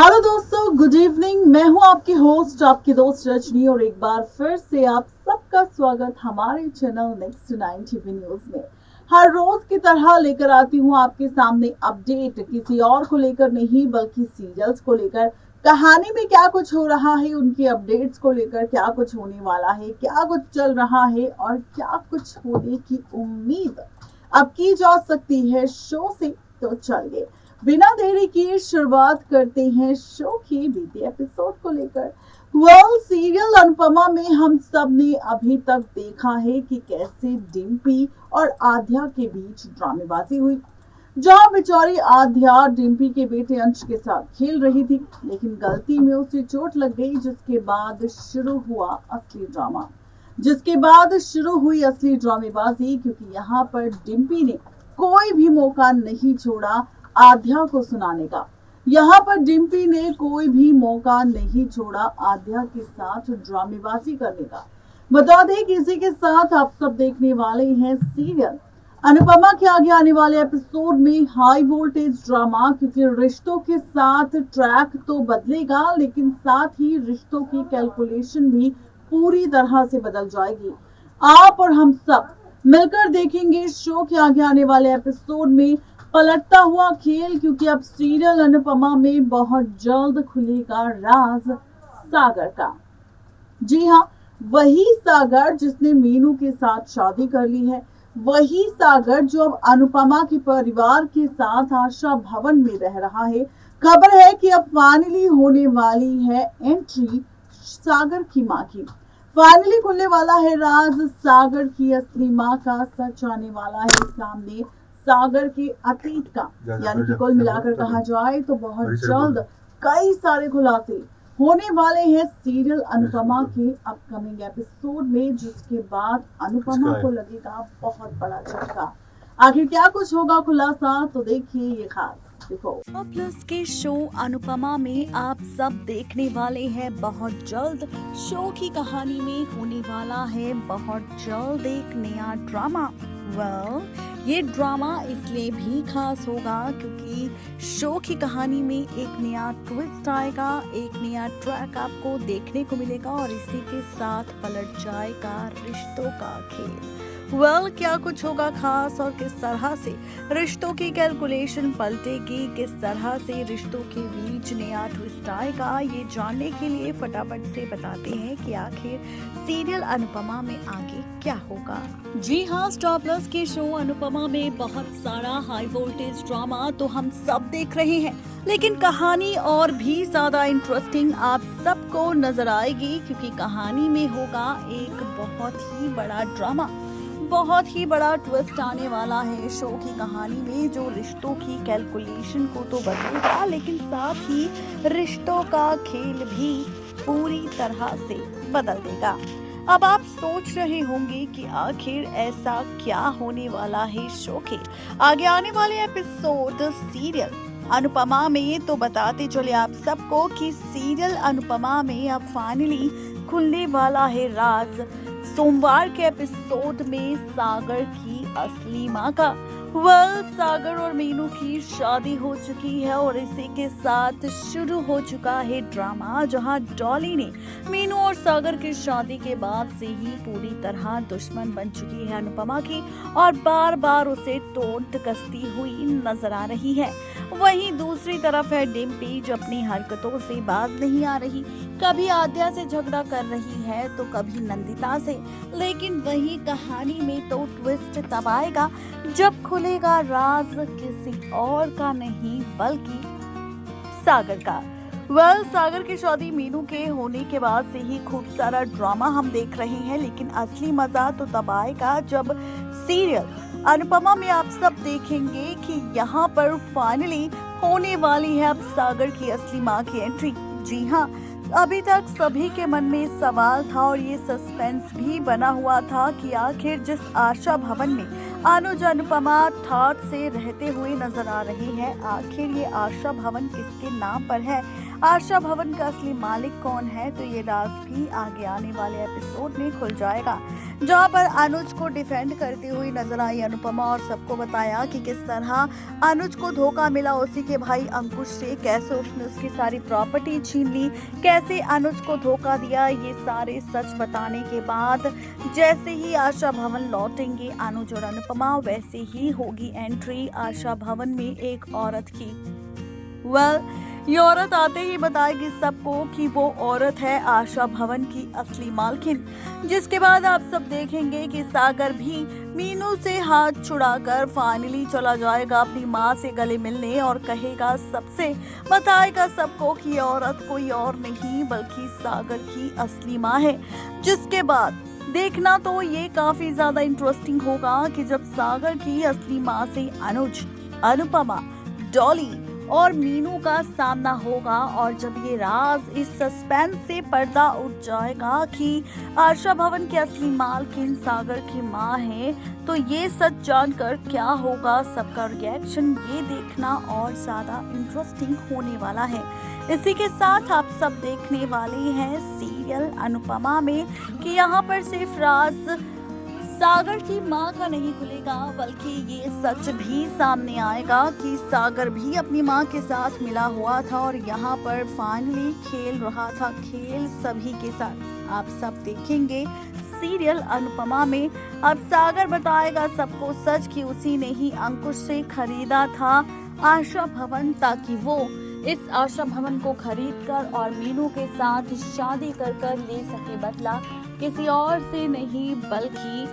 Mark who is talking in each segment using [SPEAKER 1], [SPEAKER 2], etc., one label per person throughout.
[SPEAKER 1] Hello दोस्तों, good evening. मैं हूं आपकी होस्ट, आपकी दोस्त रजनी, और एक बार फिर से आप सबका स्वागत हमारे चैनल नेक्स्ट 9 टीवी न्यूज में। हर रोज की तरह लेकर आती हूं आपके सामने अपडेट, किसी और को लेकर नहीं बल्कि सीरियल्स को लेकर। कहानी में क्या कुछ हो रहा है, उनकी अपडेट्स को लेकर क्या कुछ होने वाला है, क्या कुछ चल रहा है और क्या कुछ होने की उम्मीद अब की जा सकती है शो से। तो चलिए बिना देरी किए शुरुआत करते हैं शो के बीते एपिसोड को लेकर। सीरियल अनुपमा में हम सब ने अभी तक देखा है कि कैसे डिम्पी और आध्या के बीच ड्रामेबाजी हुई, जहां बेचारी आध्या डिम्पी के बेटे अंश के साथ खेल रही थी, लेकिन गलती में उसे चोट लग गई, जिसके बाद शुरू हुई असली ड्रामेबाजी। क्योंकि यहाँ पर डिम्पी ने कोई भी मौका नहीं छोड़ा आध्या को सुनाने का। यहाँ पर डिम्पी ने कोई भी मौका नहीं छोड़ा आध्या के साथ ड्रामेबाजी करने का। बता दें कि इसी के साथ आप सब देखने वाले हैं सीरियल अनुपमा के आगे आने वाले एपिसोड में हाई वोल्टेज ड्रामा। क्योंकि रिश्तों के साथ ट्रैक तो बदलेगा, लेकिन साथ ही रिश्तों की कैलकुलेशन भी पूरी तरह से बदल जाएगी। आप और हम सब मिलकर देखेंगे शो के आगे आने वाले एपिसोड में पलटता हुआ खेल। क्योंकि अब सीरियल अनुपमा में बहुत जल्द खुलेगा राज सागर का। जी हाँ, वही सागर जिसने मीनू के साथ शादी कर ली है, वही सागर जो अब अनुपमा के परिवार के साथ आशा भवन में रह रहा है। खबर है कि अब फाइनली होने वाली है एंट्री सागर की मां की। फाइनली खुलने वाला है राज सागर की असली मां का। सच आने वाला है सामने सागर के अतीत का। यानी कि कुल मिलाकर कहा जाए तो बहुत जल्द कई सारे खुलासे होने वाले हैं सीरियल अनुपमा के अपकमिंग एपिसोड में, जिसके बाद अनुपमा को लगेगा बहुत बड़ा झटका। आखिर क्या कुछ होगा खुलासा, तो देखिए ये खास देखो।
[SPEAKER 2] प्लस के शो अनुपमा में आप सब देखने वाले हैं बहुत जल्द। शो की कहानी में होने वाला है बहुत जल्द एक नया ड्रामा। ये ड्रामा इसलिए भी खास होगा क्योंकि शो की कहानी में एक नया ट्विस्ट आएगा, एक नया ट्रैक आपको देखने को मिलेगा और इसी के साथ पलट जाएगा रिश्तों का खेल। क्या कुछ होगा खास और किस तरह से रिश्तों की कैलकुलेशन पलटेगी, किस तरह से रिश्तों के बीच नया ट्विस्ट आएगा, ये जानने के लिए फटाफट से बताते हैं कि आखिर सीरियल अनुपमा में आगे क्या होगा। जी हाँ, स्टार प्लस के शो अनुपमा में बहुत सारा हाई वोल्टेज ड्रामा तो हम सब देख रहे हैं, लेकिन कहानी और भी ज्यादा इंटरेस्टिंग आप सबको नजर आएगी क्योंकि कहानी में होगा एक बहुत ही बड़ा ड्रामा, बहुत ही बड़ा ट्विस्ट आने वाला है शो की कहानी में, जो रिश्तों की कैलकुलेशन को तो बदलेगा, लेकिन साथ ही रिश्तों का खेल भी पूरी तरह से बदल देगा। अब आप सोच रहे होंगे कि आखिर ऐसा क्या होने वाला है शो के आगे आने वाले एपिसोड सीरियल अनुपमा में। तो बताते चले आप सबको कि सीरियल अनुपमा में अब फाइनली खुलने वाला है राज। सोमवार के एपिसोड में सागर की असली मां का। सागर और मीनू की शादी हो चुकी है और इसी के साथ शुरू हो चुका है ड्रामा, जहां डॉली ने मीनू और सागर की शादी के बाद से ही पूरी तरह दुश्मन बन चुकी है अनुपमा की और बार बार उसे टोंट कसती हुई नजर आ रही है। वहीं दूसरी तरफ है डिम्पी, जो अपनी हरकतों से बाज नहीं आ रही, कभी आद्या से झगड़ा कर रही है तो कभी नंदिता से। लेकिन वही कहानी में तो ट्विस्ट तब आएगा जब खुलेगा राज किसी और का नहीं बल्कि सागर का। सागर की शादी मीनू के होने के बाद से ही खूब सारा ड्रामा हम देख रहे हैं, लेकिन असली मजा तो तब आएगा जब सीरियल अनुपमा में आप सब देखेंगे कि यहाँ पर फाइनली होने वाली है अब सागर की असली माँ की एंट्री। जी हाँ, अभी तक सभी के मन में सवाल था और ये सस्पेंस भी बना हुआ था कि आखिर जिस आशा भवन में अनुज अनुपमा ठाठ से रहते हुए नजर आ रही है, आखिर ये आशा भवन किसके नाम पर है, आशा भवन का असली मालिक कौन है, तो ये राज भी आगे आने वाले एपिसोड में खुल जाएगा, जहां पर अनुज को डिफेंड करती हुई नजर आई अनुपमा और सबको बताया कि किस तरह अनुज को धोखा मिला उसी के भाई अंकुश से, कैसे उसने उसकी सारी प्रॉपर्टी छीन ली, कैसे अनुज को धोखा दिया। ये सारे सच बताने के बाद जैसे ही आशा भवन लौटेंगे अनुज और अनुपमा, वैसे ही होगी एंट्री आशा भवन में एक औरत की। ये औरत आते ही बताएगी सबको कि वो औरत है आशा भवन की असली मालकिन, जिसके बाद आप सब देखेंगे कि सागर भी मीनू से हाथ छुड़ाकर फाइनली चला जाएगा अपनी माँ से गले मिलने और कहेगा सबसे, बताएगा सबको कि औरत कोई और नहीं बल्कि सागर की असली माँ है। जिसके बाद देखना तो ये काफी ज्यादा इंटरेस्टिंग होगा कि जब सागर की असली माँ से अनुज, अनुपमा, डॉली और मीनू का सामना होगा, और जब ये राज इस सस्पेंस से पर्दा उठ जाएगा कि आशा भवन के असली मालकिन सागर की मां है, तो ये सच जानकर क्या होगा सबका रिएक्शन, ये देखना और ज्यादा इंटरेस्टिंग होने वाला है। इसी के साथ आप सब देखने वाले हैं सीरियल अनुपमा में कि यहाँ पर सिर्फ राज सागर की मां का नहीं खुलेगा, बल्कि ये सच भी सामने आएगा कि सागर भी अपनी मां के साथ मिला हुआ था और यहाँ पर फाइनली खेल रहा था खेल सभी के साथ। आप सब देखेंगे सीरियल अनुपमा में। अब सागर बताएगा सबको सच कि उसी ने ही अंकुश से खरीदा था आशा भवन, ताकि वो इस आशा भवन को खरीदकर और मीनू के साथ शादी कर ले सके बदला, किसी और से नहीं बल्कि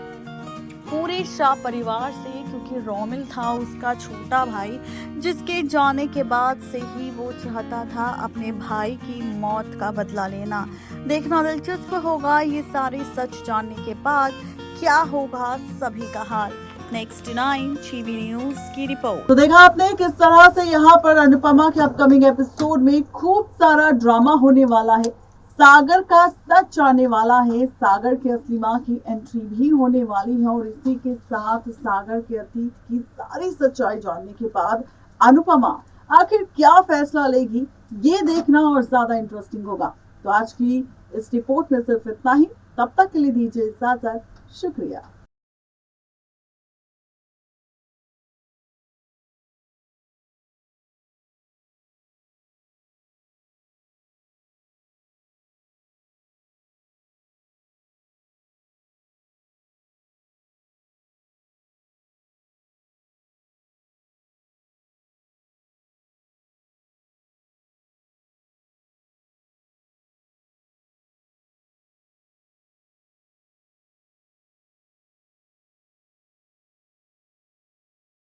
[SPEAKER 2] पूरे शाह परिवार से, क्योंकि रोमिल था उसका छोटा भाई, जिसके जाने के बाद से ही वो चाहता था अपने भाई की मौत का बदला लेना। देखना दिलचस्प होगा ये सारे सच जानने के बाद क्या होगा सभी का हाल। नेक्स्ट 9 टीवी न्यूज की रिपोर्ट।
[SPEAKER 1] तो देखा आपने किस तरह से यहाँ पर अनुपमा के अपकमिंग एपिसोड में खूब सारा ड्रामा होने वाला है, सागर का सच आने वाला है, सागर के असली मां की एंट्री भी होने वाली है और इसी के साथ सागर के अतीत की सारी सच्चाई जानने के बाद अनुपमा आखिर क्या फैसला लेगी, ये देखना और ज्यादा इंटरेस्टिंग होगा। तो आज की इस रिपोर्ट में सिर्फ इतना ही, तब तक के लिए दीजिए इजाजत, शुक्रिया।